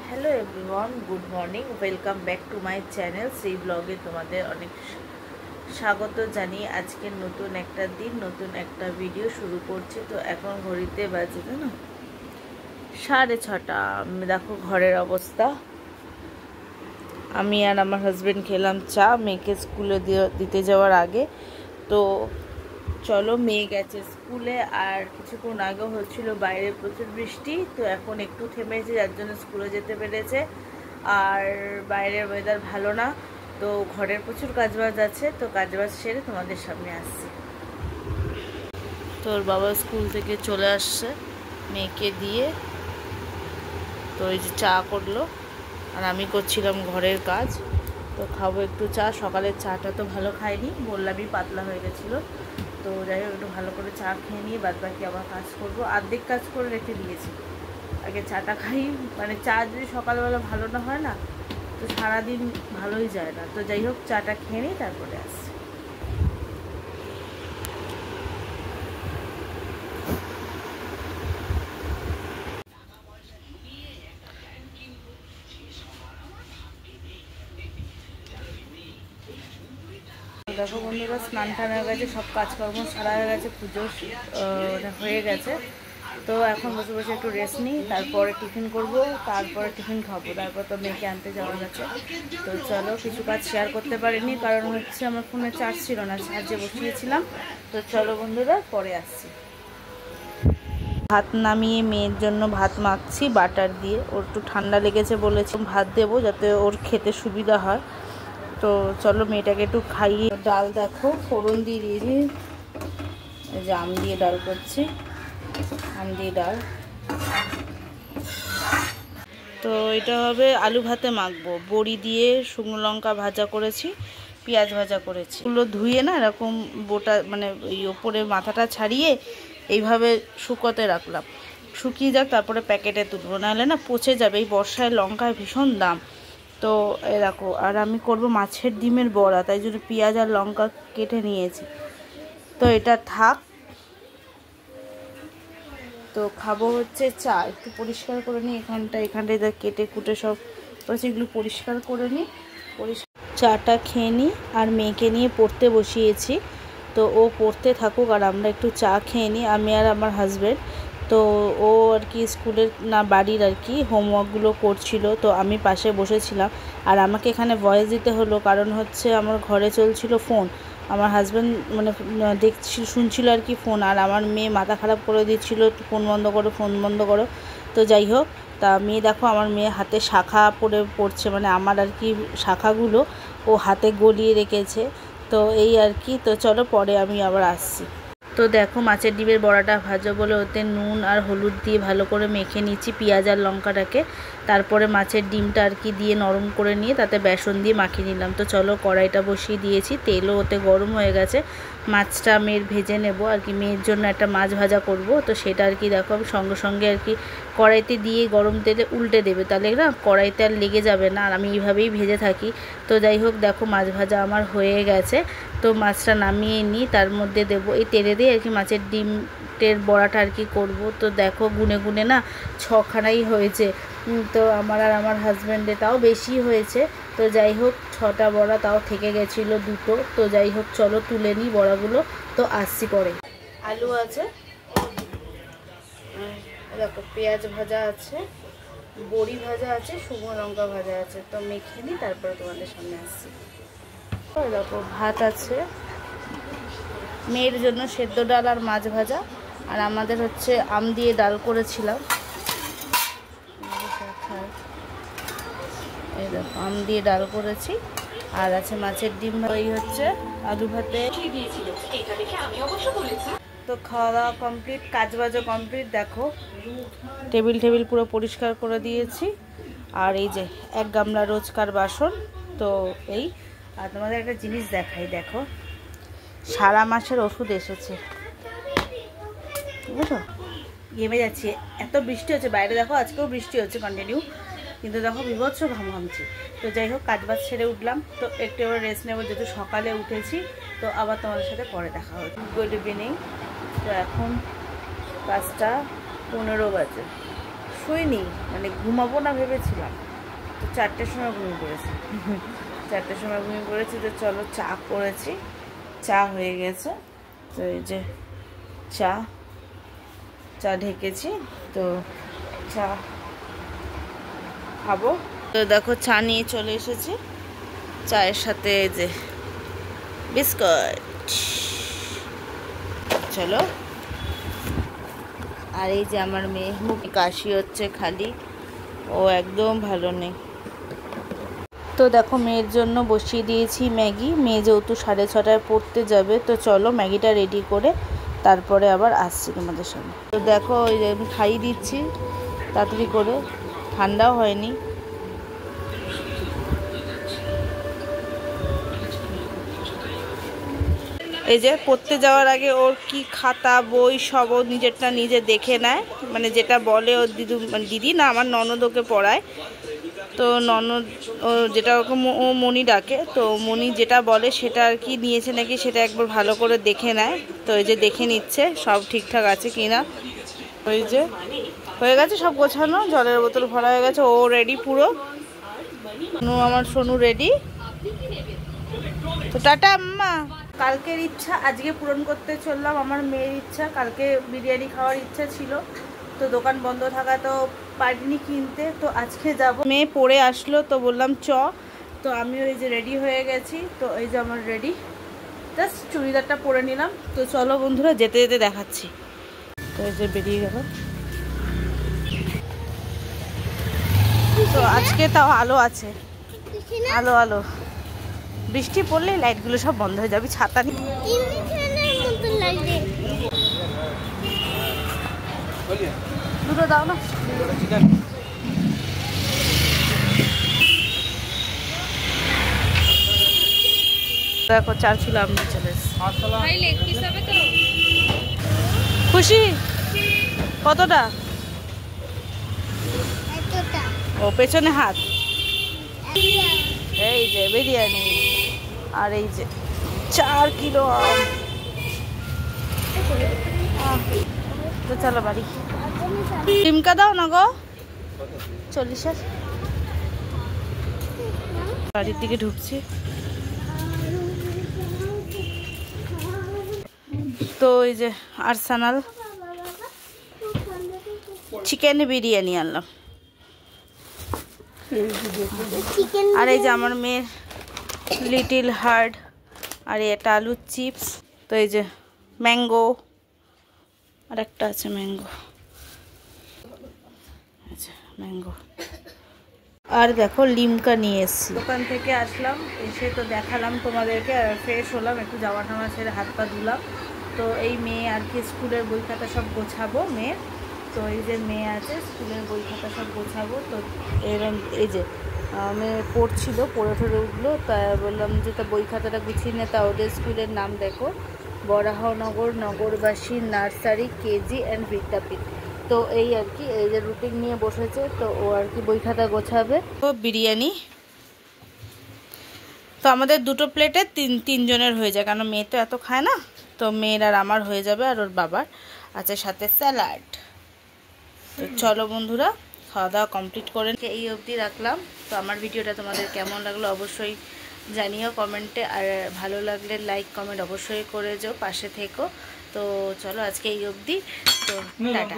Hello everyone, good morning, welcome back to my channel. সেই ব্লগে তোমাদের অনেক স্বাগত জানিয়ে আজকে নতুন একটা দিন, নতুন একটা ভিডিও শুরু করছি। তো এখন ঘড়িতে বাজে না 6:30। দেখো ঘরের অবস্থা। আমি আর আমার হাজব্যান্ড খেলাম চা মেয়েকে স্কুলে দিতে যাওয়ার আগে। তো চলো, মেয়ে গেছে স্কুলে, আর কিছুক্ষণ আগেও হচ্ছিল বাইরে প্রচুর বৃষ্টি, তো এখন একটু থেমেছে, যার জন্য স্কুলে যেতে পেরেছে। আর বাইরের ওয়েদার ভালো না, তো ঘরের প্রচুর কাজবাজ আছে, তো কাজবাজ সেরে তোমাদের সামনে আসছি। তোর বাবা স্কুল থেকে চলে আসছে মেয়েকে দিয়ে, তো এই যে চা করলো, আর আমি করছিলাম ঘরের কাজ। তো খাবো একটু চা, সকালের চাটা তো ভালো খাইনি, বললামই পাতলা হয়ে গেছিলো। তো যাই হোক, একটু ভালো করে চা খেয়ে নিয়ে বাদ বাকি আবার কাজ করবো। অর্ধেক কাজ করে রেখে দিয়েছি, আগে চাটা খাই। মানে চা যদি সকালবেলা ভালো না হয় না, তো সারাদিন ভালোই যায় না। তো যাই হোক, চাটা খেয়ে নিই, তারপরে আসছি। দেখো বন্ধুরা, স্নান টান হয়ে গেছে, সব কাজকর্ম সারা হয়ে গেছে, পুজো হয়ে গেছে। তো এখন বসে বসে একটু রেস্ট নিই, তারপরে টিফিন করব, তারপরে টিফিন খাবো, তারপর তো মেয়েকে আনতে যাওয়া গেছে। তো চলো, কিছু কাজ শেয়ার করতে পারিনি, কারণ হচ্ছে আমার ফোনে চার্জ ছিল না, চার্জে বসিয়েছিলাম। তো চলো বন্ধুরা, পরে আসছি। ভাত নামিয়ে মেয়ের জন্য ভাত মাখছি বাটার দিয়ে। ওর একটু ঠান্ডা লেগেছে, বলেছি ভাত দেবো যাতে ওর খেতে সুবিধা হয়। তো চলো, মেয়েটাকে একটু খাইয়ে। ডাল দেখো ফোড়ন দিয়ে দিয়েছি, এই যে আম দিয়ে ডাল করছি, আম দিয়ে ডাল। তো এটা হবে আলু ভাতে মাখবো, বড়ি দিয়ে শুকনো লঙ্কা ভাজা করেছি, পেঁয়াজ ভাজা করেছি। এগুলো ধুয়ে না এরকম বোটা, মানে ওই ওপরে মাথাটা ছাড়িয়ে এইভাবে শুকোতে রাখলাম, শুকিয়ে যাক, তারপরে প্যাকেটে তুলবো, নাহলে না পচে যাবে। এই বর্ষায় লঙ্কার ভীষণ দাম। তো এরকম, আর আমি করব মাছের ডিমের বড়া, তাই জন্য পেঁয়াজ আর লঙ্কা কেটে নিয়েছি। তো এটা থাক। তো খাবো হচ্ছে চা, একটু পরিষ্কার করে নিই এখানটায় কেটে কুটে সব করেছি, এগুলো পরিষ্কার করে নিই। চাটা খেয়ে নিই, আর মেয়েকে নিয়ে পড়তে বসিয়েছি। তো ও পড়তে থাকুক, আর আমরা একটু চা খেয়ে নিই, আমি আর আমার হাজব্যান্ড। তো ও আর কি স্কুলের না বাড়ির আর কি হোমওয়ার্কগুলো করছিল, তো আমি পাশে বসেছিলাম। আর আমাকে এখানে ভয়েস দিতে হলো, কারণ হচ্ছে আমার ঘরে চলছিল ফোন, আমার হাজব্যান্ড মানে শুনছিল আর কি ফোন, আর আমার মেয়ে মাথা খারাপ করে দিচ্ছিল, ফোন বন্ধ করো, ফোন বন্ধ করো। তো যাই হোক, তা মেয়ে দেখো, আমার মেয়ে হাতে শাখা পড়ছে, মানে আমার আর কি শাখাগুলো ও হাতে গলিয়ে রেখেছে। তো এই আর কি। তো চলো, পরে আমি আবার আসছি। তো দেখো, মাছের ডিমের বড়াটা ভাজো বলে ওতে নুন আর হলুদ দিয়ে ভালো করে মেখে নিচ্ছি, পেঁয়াজ আর লঙ্কাটাকে। তারপরে মাছের ডিমটা আর কি দিয়ে নরম করে নিয়ে তাতে বেসন দিয়ে মাখিয়ে নিলাম। তো চলো, কড়াইটা বসিয়ে দিয়েছি, তেলও ওতে গরম হয়ে গেছে। মাছটা মেয়ের ভেজে নেব আর কি, মেয়ের জন্য একটা মাছ ভাজা করব। তো সেটা আর কি দেখো, সঙ্গে সঙ্গে আর কি কড়াইতে দিয়ে গরম তেলে উল্টে দেবে, তাহলে না কড়াইতে আর লেগে যাবে না, আর আমি এইভাবেই ভেজে থাকি। তো যাই হোক, দেখো মাছ ভাজা আমার হয়ে গেছে। তো মাছটা নামিয়ে নিই, তার মধ্যে দেবো এই তেলে দিয়ে আর কি মাছের ডিমের বড়াটা আর কি করবো। তো দেখো, গুনে গুনে না 6খানাই হয়েছে। তো আমার আর আমার হাজব্যান্ডের তাও বেশি হয়েছে। তো যাই হোক, 6টা বড়া, তাও থেকে গেছিলো 2টো। তো যাই হোক, চলো তুলে নিই বড়াগুলো, তো আসছি পরে। আলু আছে, দেখো পেঁয়াজ ভাজা আছে, বড়ি ভাজা আছে, শুকনো লঙ্কা ভাজা আছে। তো মেখে নিই, তারপরে তোমাদের সামনে আসছি। দেখো ভাত আছে, মেয়ের জন্য সেদ্ধ ডাল আর মাছ ভাজা, আর আমাদের হচ্ছে আম দিয়ে ডাল করেছিলাম। এই দেখো, আম দিয়ে ডাল করেছি, আর আছে মাছের ডিম। এই হচ্ছে আলু ভাতে। তো খাওয়া দাওয়া কমপ্লিট, কাজবাজও কমপ্লিট। দেখো টেবিল পুরো পরিষ্কার করে দিয়েছি, আর এই যে 1 গামলা রোজকার বাসন। তো এই, আর তোমাদের একটা জিনিস দেখাই, দেখো সারা মাসের ওষুধ এসেছে, বুঝছো? ঘেমে যাচ্ছি, এত বৃষ্টি হচ্ছে বাইরে, দেখো আজকেও বৃষ্টি হচ্ছে কন্টিনিউ, কিন্তু দেখো বিভৎস ঘামছি। তো যাই হোক, কাজবাজ ছেড়ে উঠলাম, তো একটু এবার রেস্ট নেবো, যেহেতু সকালে উঠেছি। তো আবার তোমাদের সাথে পরে দেখা হবে। Good evening. তো এখন 5টা 15 বাজে, শুইনি, মানে ঘুমাবো না ভেবেছিলাম, তো 4টের সময় ঘুমিয়ে পড়েছি। 4টের সময় ঘুমিয়ে পড়েছি। তো চলো চা করেছি, চা হয়ে গেছে। তো এই যে চা ঢেকেছি, তো চা খাবো। তো দেখো চা নিয়ে চলে এসেছি, চায়ের সাথে এই যে বিস্কুট। চলো। আর এই যে আমার মেয়ে, মুখে কাশি হচ্ছে খালি, ও একদম ভালো নেই। তো দেখো মেয়ের জন্য বসিয়ে দিয়েছি ম্যাগি। মেয়ে যেহেতু 6:30টায় পড়তে যাবে, তো চলো ম্যাগিটা রেডি করে তারপরে আবার আসছি তোমাদের সামনে। তো দেখো ওই যে আমি খাইয়ে দিচ্ছি তাড়াতাড়ি করে, ঠান্ডাও হয়নি। এই যে পড়তে যাওয়ার আগে ওর কি খাতা বই সব ও নিজেরটা নিজে দেখে নেয়, মানে যেটা বলে ওর দিদি না আমার ননদ ওকে পড়ায়। তো ননদ ও যেটা ওকে ও মনি ডাকে, তো মনি যেটা বলে সেটা আর কি নিয়েছে নাকি সেটা একবার ভালো করে দেখে নেয়। তো এই যে দেখে নিচ্ছে সব ঠিকঠাক আছে কি না। ওই যে হয়ে গেছে সব গোছানো, জলের বোতল ভরা হয়ে গেছে, ও রেডি পুরো। আমার সোনু রেডি। তো টাটা আম্মা। কালকের ইচ্ছা আজকে পূরণ করতে চললাম, আমার মেয়ের ইচ্ছা। কালকে বিরিয়ানি খাওয়ার ইচ্ছা ছিল, তো দোকান বন্ধ থাকা তো পারিনি কিনতে, তো আজকে যাব। মেয়ে পড়ে আসলো তো বললাম চ, তো আমিও এই যে রেডি হয়ে গেছি। তো এই যে আমার রেডি, জাস্ট চুড়িদারটা পরে নিলাম। তো চলো বন্ধুরা যেতে যেতে দেখাচ্ছি। তো এই যে বেরিয়ে গেল। তো আজকে তাও আলো আছে, আলো আলো। বৃষ্টি পড়লে লাইটগুলো সব বন্ধ হয়ে যাবে, ছাতা নিয়ে। দুটো দাও না। দেখো 4 কিলো আমি চলে খুশি। কতটা? ও পেছনে হাত। এই যে বিরিয়ানি, আর এই যে 4 কিলো আম। তো চলো বাড়ি। ডিমকা দাও না গো, 40। বাড়ির দিকে ঢুকছি। তো এই যে আর্সেনাল চিকেন বিরিয়ানি আনলাম। আর এই যে আমার মেয়ের লিটিল হার্ট, আর এটা আলুর চিপস। তো এই যে ম্যাঙ্গো, আর একটা আছে ম্যাঙ্গো, আচ্ছা ম্যাঙ্গো। আর দেখো লিমকা নিয়ে এসেছি, দোকান থেকে আসলাম, এসে তো দেখালাম তোমাদেরকে। ফ্রেশ হলাম, একটু জামা টামা ছেড়ে হাত পা ধুলাম। তো এই মেয়ে আর কি স্কুলের বই খাতা সব গোছাবো মেয়ের। তো এই যে মেয়ে আছে, স্কুলের বই খাতা সব গোছাবো। তো এরকম এই যে মেয়ে পড়ছিল, পড়ে ঠড়ে উঠলো, তা বললাম যে তা বই খাতাটা গুছিয়ে নে। তা ওদের স্কুলের নাম দেখো, বরাহনগর নগরবাসী নার্সারি কেজি অ্যান্ড বিদ্যাপীঠ। তো এই আর কি, এই যে রুটিন নিয়ে বসেছে, তো ও আর কি বই খাতা গোছাবে। তো বিরিয়ানি তো আমাদের 2টো প্লেটে 3 জনের হয়ে যায়, কারণ মেয়ে তো এত খায় না। তো মেয়ের আর আমার হয়ে যাবে, আর ওর বাবার আছে সাথে স্যালাড। তো চলো বন্ধুরা খাওয়া দাওয়া কমপ্লিট করে এই অবধি রাখলাম। তো আমার ভিডিওটা তোমাদের কেমন লাগলো অবশ্যই জানিও কমেন্টে, আর ভালো লাগলে লাইক কমেন্ট অবশ্যই করে যাও, পাশে থেকো। তো চলো আজকে এই অবধি, তো টাটা।